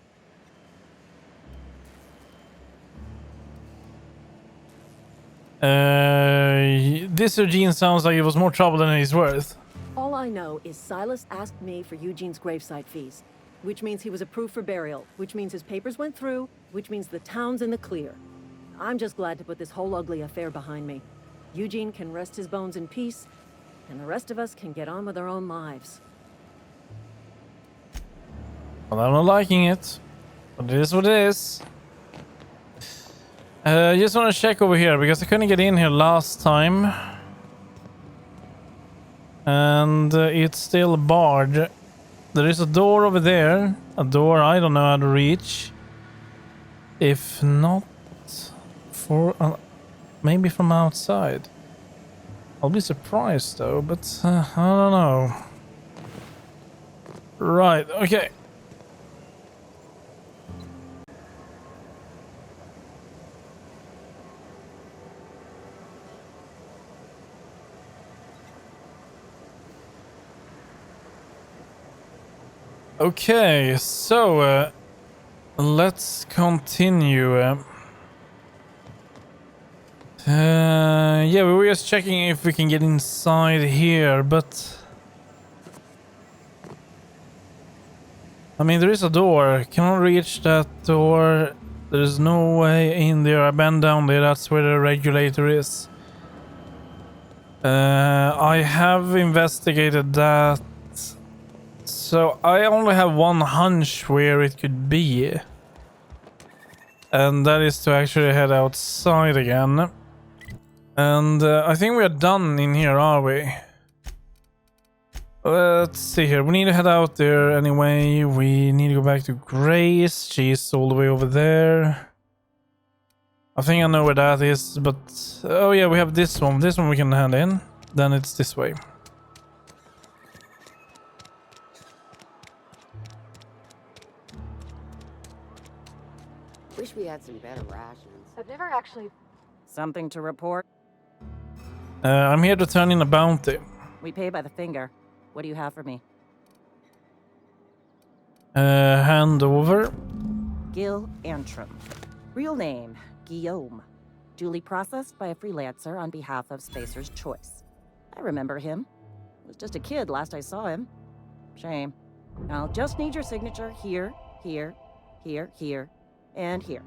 This Eugene sounds like it was more trouble than he's worth. All I know is Silas asked me for Eugene's gravesite fees, which means he was approved for burial, which means his papers went through, which means the town's in the clear. I'm just glad to put this whole ugly affair behind me. Eugene can rest his bones in peace, and the rest of us can get on with our own lives. Well, I'm not liking it, but it is what it is. I just want to check over here because I couldn't get in here last time. And it's still barred. There is a door over there. A door I don't know how to reach. If not for... maybe from outside. I'll be surprised though, but I don't know. Right, okay. Okay, so let's continue. Yeah, we were just checking if we can get inside here, but I mean, there is a door. Cannot reach that door. There's no way in there. I bend down there. That's where the regulator is. I have investigated that. So I only have one hunch where it could be. And that is to actually head outside again. And I think we are done in here, are we? Let's see here. We need to head out there anyway. We need to go back to Grace. She's all the way over there. I think I know where that is, but... Oh yeah, we have this one. This one we can hand in. Then it's this way. Wish we had some better rations. I've never actually... Something to report? I'm here to turn in a bounty. We pay by the finger. What do you have for me? Hand over. Gil Antrim. Real name, Guillaume. Duly processed by a freelancer on behalf of Spacer's Choice. I remember him. Was just a kid last I saw him. Shame. I'll just need your signature here, here, here, here, and here.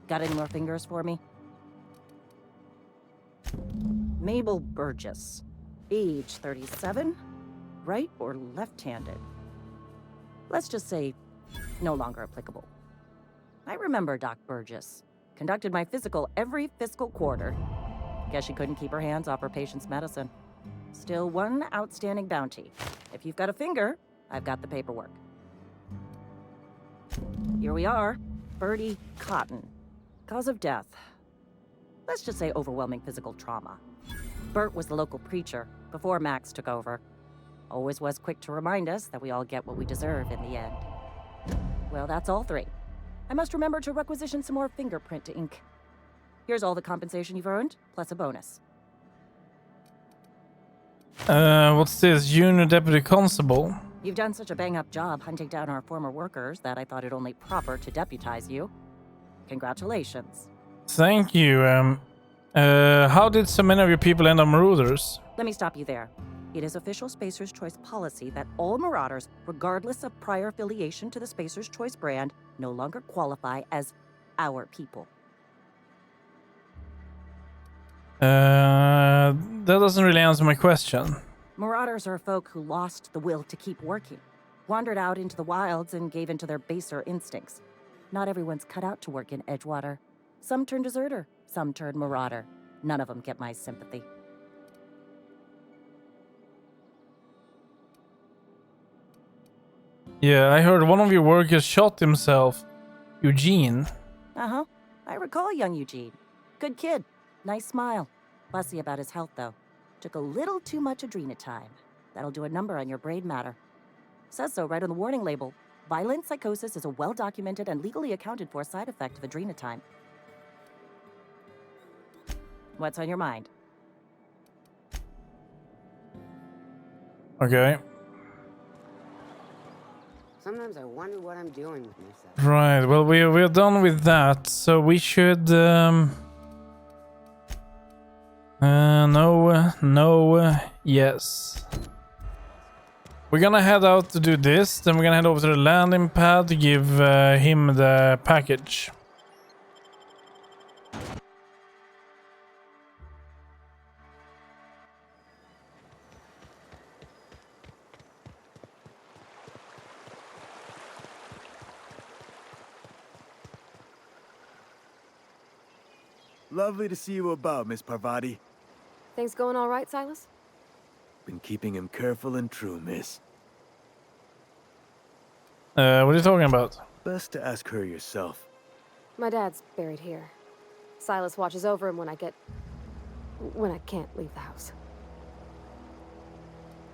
Got any more fingers for me? Mabel Burgess. Age 37. Right or left-handed? Let's just say no longer applicable. I remember Doc Burgess. Conducted my physical every fiscal quarter. Guess she couldn't keep her hands off her patient's medicine. Still one outstanding bounty. If you've got a finger, I've got the paperwork. Here we are. Bertie Cotton. Cause of death. Let's just say overwhelming physical trauma. Bert was the local preacher before Max took over. Always was quick to remind us that we all get what we deserve in the end. Well, that's all three. I must remember to requisition some more fingerprint ink. Here's all the compensation you've earned, plus a bonus. What's this? Junior Deputy Constable? You've done such a bang-up job hunting down our former workers that I thought it only proper to deputize you. Congratulations. Thank you. How did so many of your people end up Marauders? Let me stop you there. It is official Spacer's Choice policy that all Marauders, regardless of prior affiliation to the Spacer's Choice brand, no longer qualify as our people. That doesn't really answer my question. Marauders are folk who lost the will to keep working, wandered out into the wilds and gave into their baser instincts. Not everyone's cut out to work in Edgewater. Some turn deserter, some turn marauder. None of them get my sympathy. Yeah, I heard one of your workers shot himself. Eugene. Uh-huh. I recall young Eugene. Good kid. Nice smile. Fussy about his health, though. Took a little too much adrenatime. That'll do a number on your brain matter. Says so right on the warning label. Violent psychosis is a well-documented and legally accounted for side effect of adrenatime. What's on your mind? Okay. Sometimes I wonder what I'm doing with myself. Right, well, we're done with that, so we should, yes. We're gonna head out to do this, then we're gonna head over to the landing pad to give him the package. Lovely to see you about, Miss Parvati. Things going all right, Silas? Been keeping him careful and true, miss. What are you talking about? Best to ask her yourself. My dad's buried here. Silas watches over him when I can't leave the house.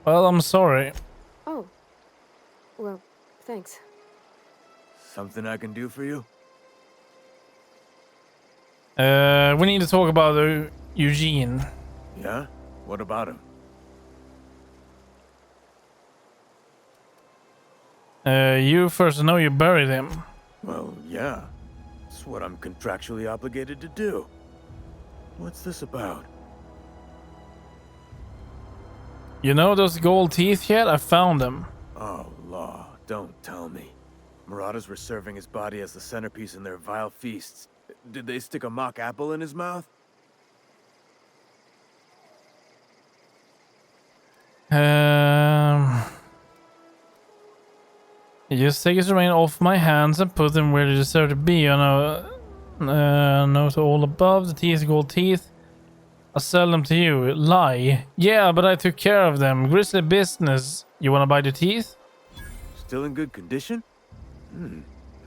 Well, I'm sorry. Oh. Well, thanks. Something I can do for you? We need to talk about Eugene. Yeah? What about him? You first know you buried him. Well, yeah. It's what I'm contractually obligated to do. What's this about? You know those gold teeth yet? I found them. Oh, law. Don't tell me. Marauders were serving his body as the centerpiece in their vile feasts. Did they stick a mock apple in his mouth? You just take his remain off my hands and put them where they deserve to be. You know, note all above the teeth, gold teeth. I'll sell them to you. Lie. Yeah, but I took care of them. Grizzly business. You wanna buy the teeth? Still in good condition?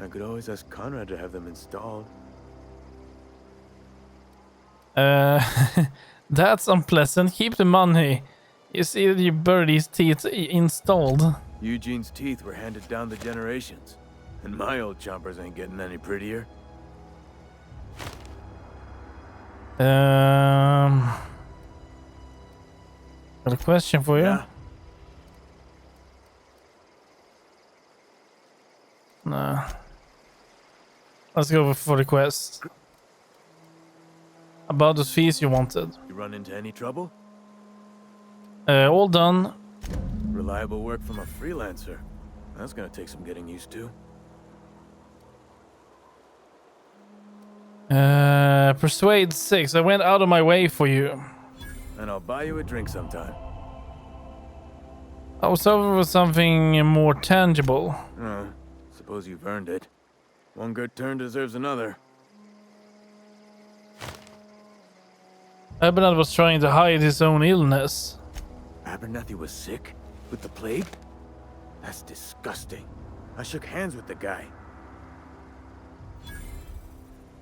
I could always ask Conrad to have them installed. That's unpleasant. Keep the money. You see that you bury these teeth installed. Eugene's teeth were handed down the generations. And my old chompers ain't getting any prettier. Got a question for you. Yeah. Nah. Let's go for the quest. About the fees you wanted. You run into any trouble? All done. Reliable work from a freelancer. That's gonna take some getting used to. Persuade 6. I went out of my way for you. And I'll buy you a drink sometime. I was hoping for something more tangible. Suppose you've earned it. One good turn deserves another. Abernathy was trying to hide his own illness. Abernathy was sick? With the plague? That's disgusting. I shook hands with the guy.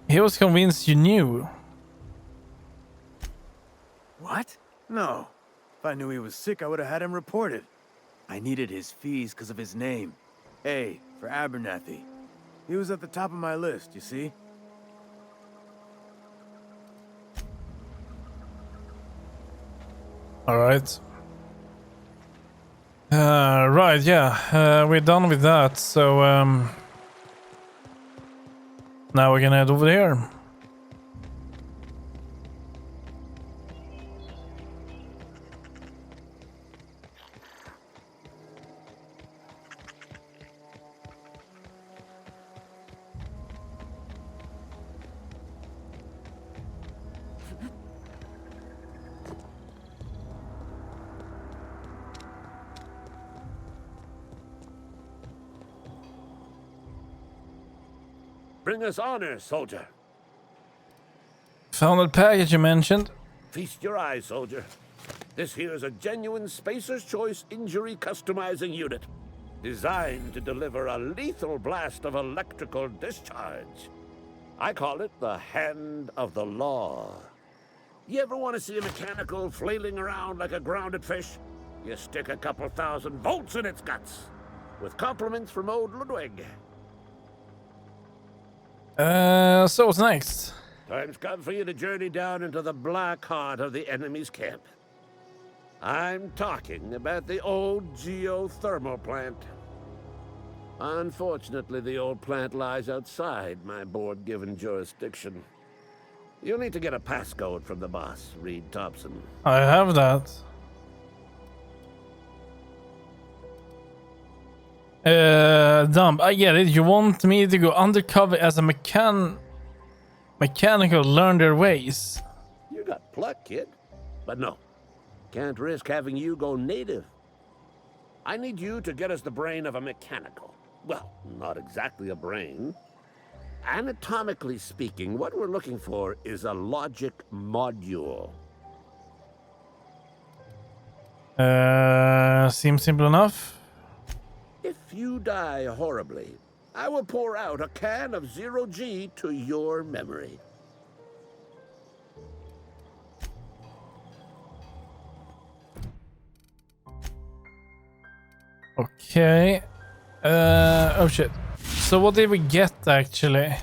He was convinced you knew. What? No. If I knew he was sick, I would have had him reported. I needed his fees because of his name. A for Abernathy. He was at the top of my list, you see? Alright. Right, yeah. We're done with that, so now we're gonna head over there. Bring us honor, soldier. Found that package you mentioned. Feast your eyes, soldier. This here's a genuine Spacer's Choice injury customizing unit, designed to deliver a lethal blast of electrical discharge. I call it the Hand of the Law. You ever want to see a mechanical flailing around like a grounded fish? You stick a couple thousand volts in its guts. With compliments from old Ludwig. So what's next? Time's come for you to journey down into the black heart of the enemy's camp. I'm talking about the old geothermal plant. Unfortunately, the old plant lies outside my board-given jurisdiction. You'll need to get a passcode from the boss, Reed Thompson. I have that. Dump. I get it. You want me to go undercover as a mechanical, learn their ways. You got pluck, kid. But no, can't risk having you go native. I need you to get us the brain of a mechanical. Well, not exactly a brain. Anatomically speaking, what we're looking for is a logic module. Seems simple enough. If you die horribly, I will pour out a can of 0G to your memory. Okay. Oh shit. So what did we get actually?